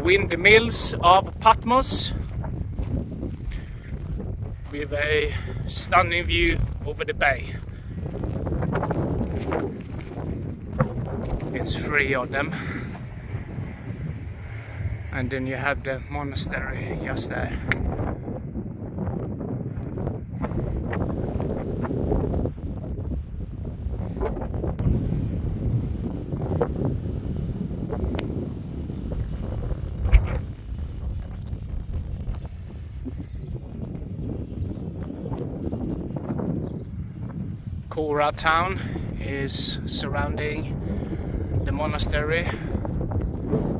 Windmills of Patmos with a stunning view over the bay. It's 3 of them, and then you have the monastery just there. Chora town is surrounding the monastery,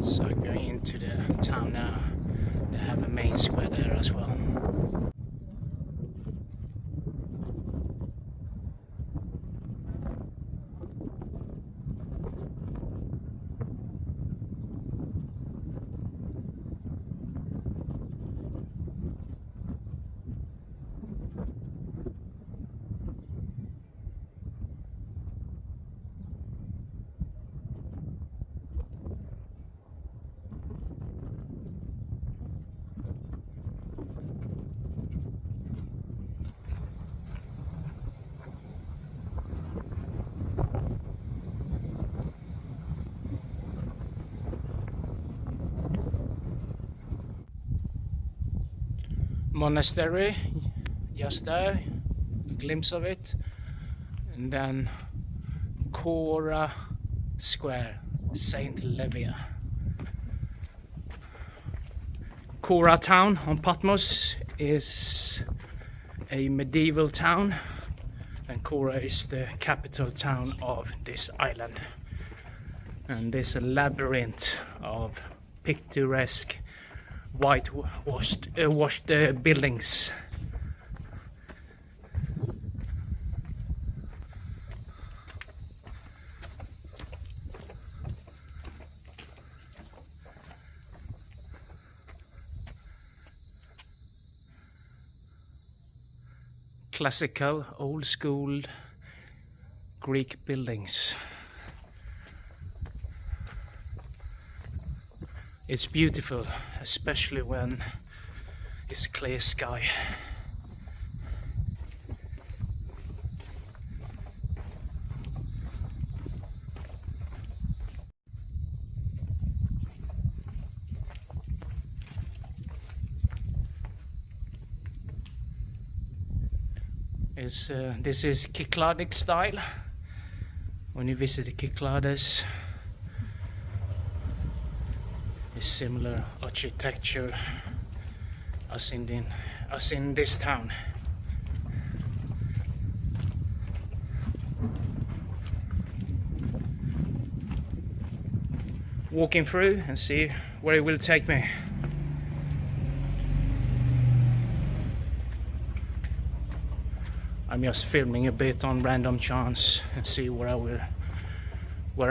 so I'm going into the town now. They have a main square there as well. Monastery, just there, a glimpse of it, and then Chora Square, Saint Levia. Chora town on Patmos is a medieval town, and Chora is the capital town of this island. And there's a labyrinth of picturesque whitewashed buildings. Classical, old school Greek buildings. It's beautiful, especially when it's clear sky. This is Cycladic style. When you visit the Cyclades, it's similar architecture as in this town. Walking through and see where it will take me. I'm just filming a bit on random chance and see where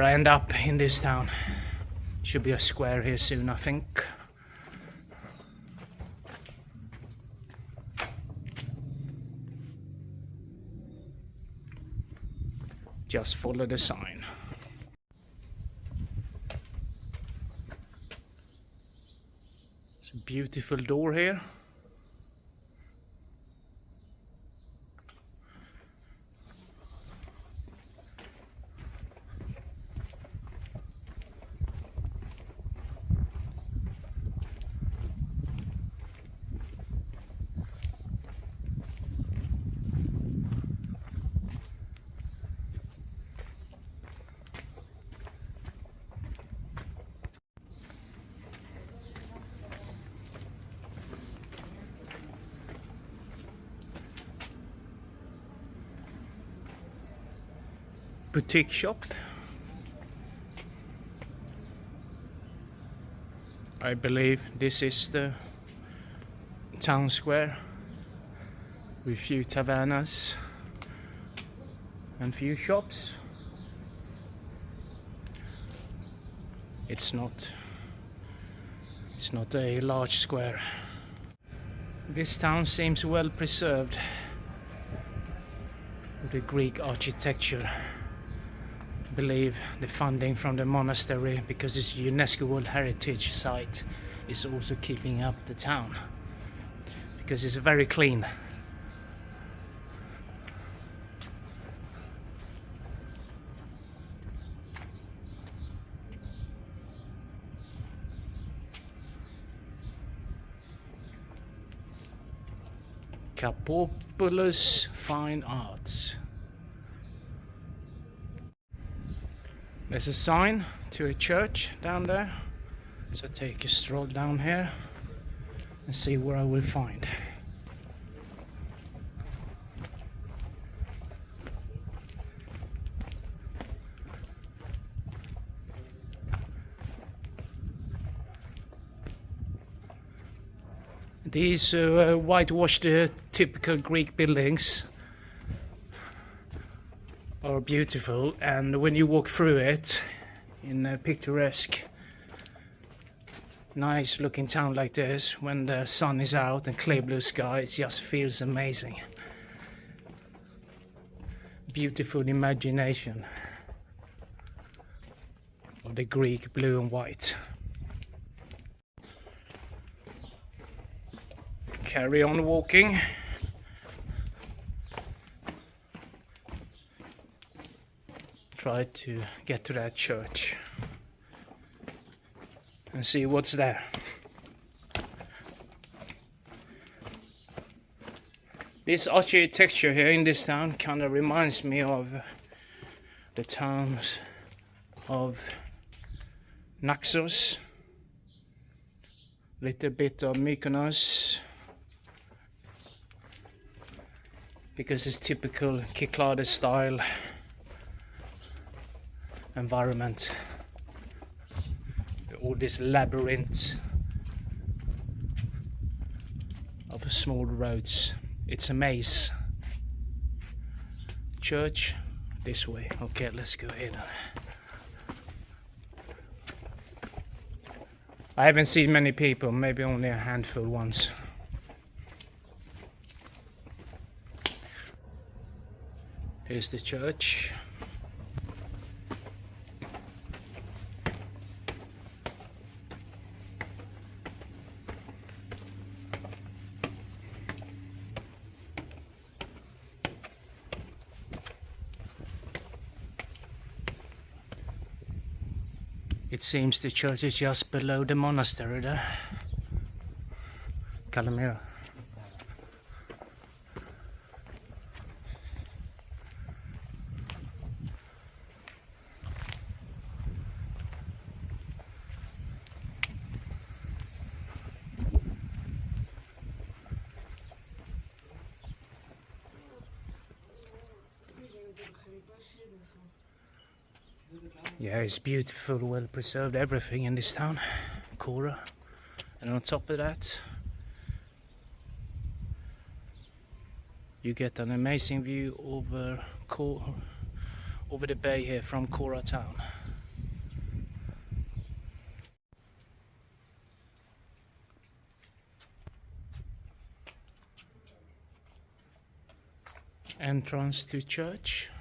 I end up in this town. Should be a square here soon, I think. Just follow the sign. It's a beautiful door here. Boutique shop. I believe this is the town square with few tavernas and few shops. It's not a large square. This town seems well preserved with the Greek architecture. I believe the funding from the monastery, because it's a UNESCO World Heritage Site, is also keeping up the town, because it's very clean. Capopoulos Fine Arts. There's a sign to a church down there, so take a stroll down here and see what I will find. These whitewashed typical Greek buildings are beautiful, and when you walk through it in a picturesque, nice looking town like this, when the sun is out and clear blue sky, it just feels amazing. Beautiful imagination of the Greek blue and white. Carry on walking. Try to get to that church and see what's there. This architecture here in this town kind of reminds me of the towns of Naxos, little bit of Mykonos, because it's typical Cyclades style environment. All this labyrinth of small roads. It's a maze. Church this way. Okay, let's go ahead. I haven't seen many people, maybe only a handful once. Here's the church. It seems the church is just below the monastery there. Calamira. Yeah, it's beautiful, well preserved, everything in this town, Chora. And on top of that, you get an amazing view over the bay here from Chora town. Entrance to church.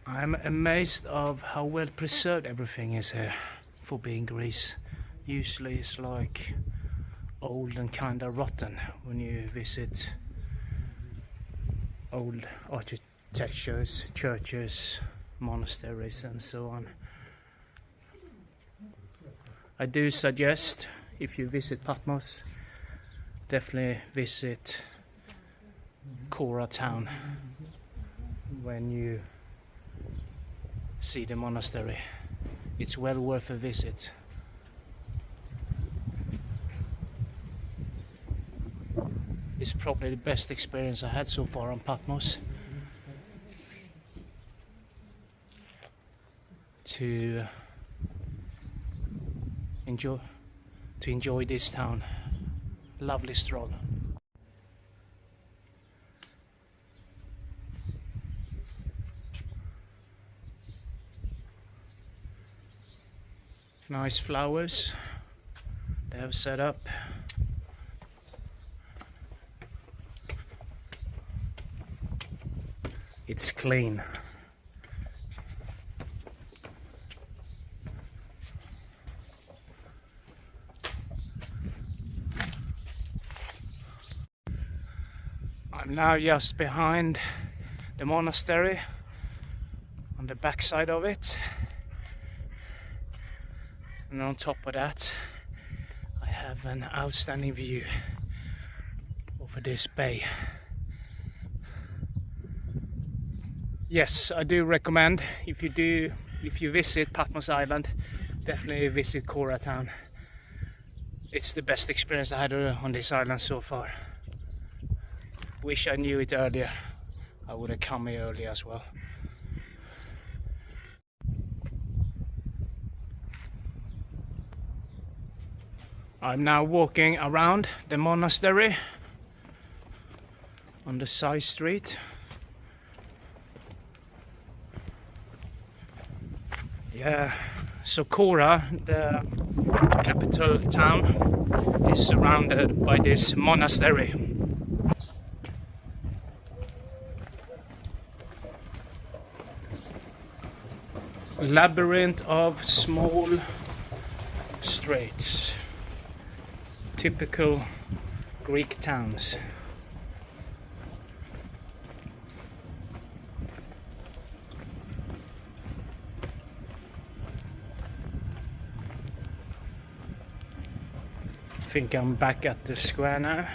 I'm amazed of how well preserved everything is here for being Greece. Usually it's like old and kind of rotten when you visit old architectures, churches, monasteries and so on. I do suggest, if you visit Patmos, definitely visit Chora town when you see the monastery. It's well worth a visit. It's probably the best experience I had so far on Patmos. To enjoy this town. Lovely stroll. Nice flowers they have set up. It's clean. I'm now just behind the monastery, on the back side of it, and on top of that I have an outstanding view over this bay. Yes, I do recommend, if you visit Patmos Island, definitely visit Chora town. It's the best experience I had on this island so far. Wish I knew it earlier. I would have come here earlier as well. I'm now walking around the monastery on the side street. Yeah, so Chora, the capital town, is surrounded by this monastery. A labyrinth of small streets, typical Greek towns. I think I'm back at the square now.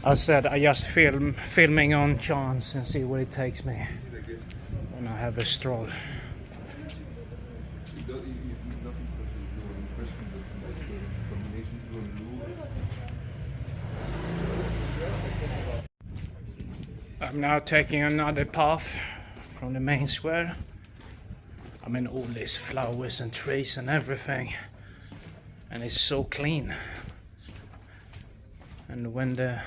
I said I just filming on chance and see where it takes me when I have a stroll. I'm now taking another path from the main square. I mean, all these flowers and trees and everything, and it's so clean. And when the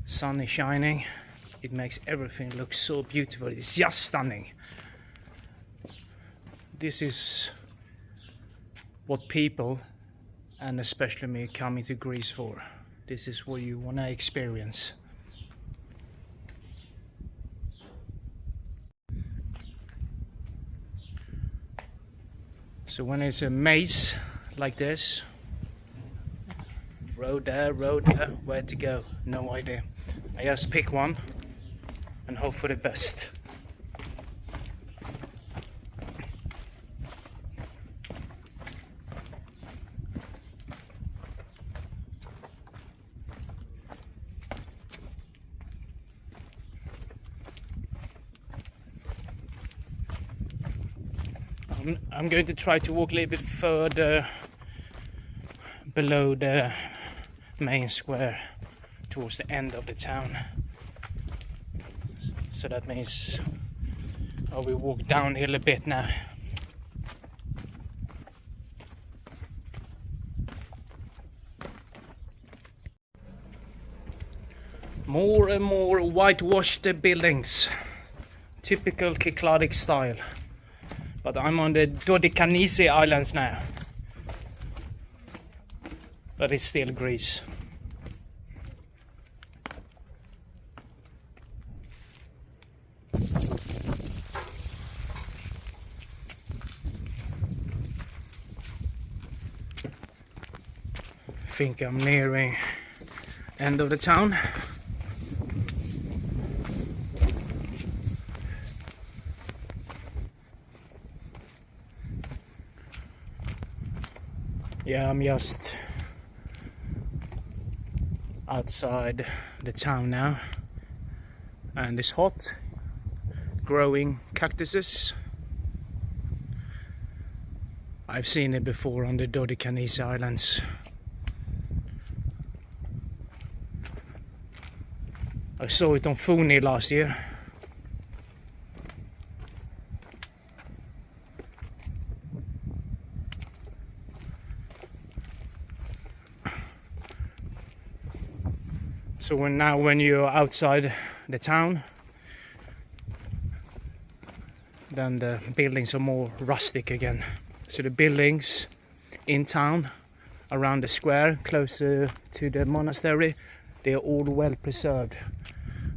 sun is shining, it makes everything look so beautiful. It's just stunning. This is what people, and especially me, coming to Greece for. This is what you want to experience. So when it's a maze like this, road there, where to go, no idea. I just pick one and hope for the best. I'm going to try to walk a little bit further below the main square towards the end of the town. So that means I will walk downhill a bit now. More and more whitewashed buildings, typical Cycladic style. But I'm on the Dodecanice Islands now. But it's still Greece. I think I'm nearing end of the town. Yeah, I'm just outside the town now, and it's hot, growing cactuses. I've seen it before on the Dodecanice Islands. I saw it on Funi last year. So when you're outside the town, then the buildings are more rustic again. So the buildings in town, around the square, closer to the monastery, they are all well preserved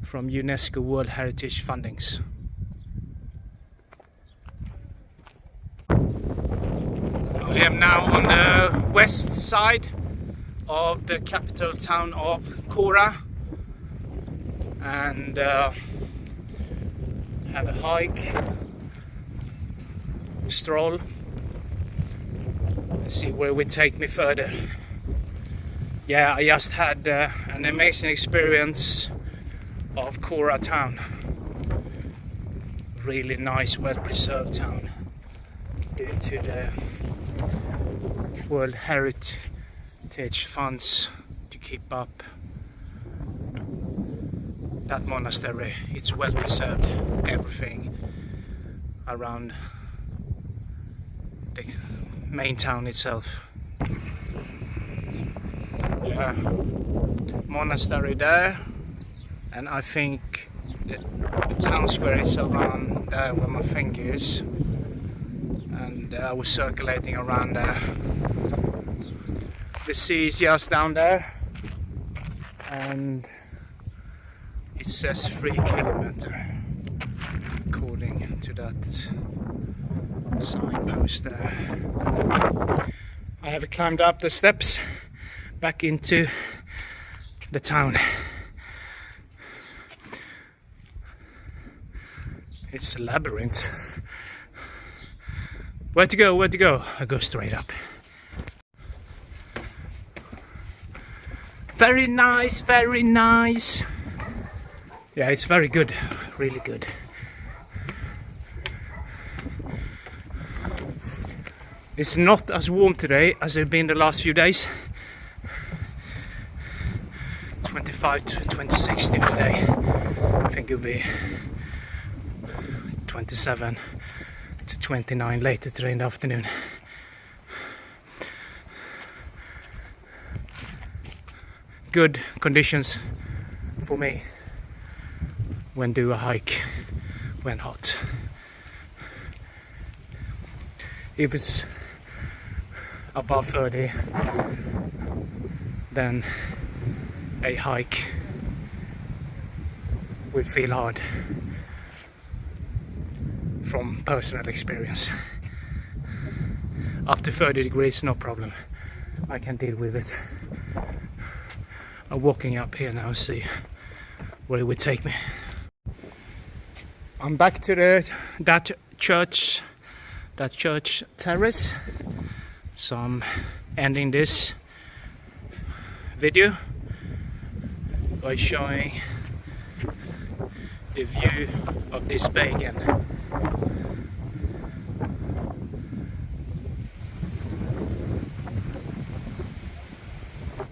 from UNESCO World Heritage fundings. I am now on the west side of the capital town of Chora, and have a hike, stroll, and see where it would take me further. Yeah, I just had an amazing experience of Chora town. Really nice, well-preserved town due to the World Heritage Funds to keep up that monastery. It's well preserved, everything around the main town itself. Yeah, monastery there, and I think the town square is around there where my finger is, and I was circulating around there. The sea is just down there, and it says 3 kilometers according to that signpost there. I have climbed up the steps back into the town. It's a labyrinth. Where to go? Where to go? I go straight up. Very nice, very nice. Yeah, it's very good, really good. It's not as warm today as it's been the last few days. 25 to 26 the other day. I think it'll be 27 to 29 later today in the afternoon. Good conditions for me when do a hike when hot. If it's above 30, then a hike will feel hard from personal experience. Up to 30 degrees, no problem. I can deal with it. I'm walking up here now, see where it would take me. I'm back to that church terrace. So I'm ending this video by showing the view of this bay again.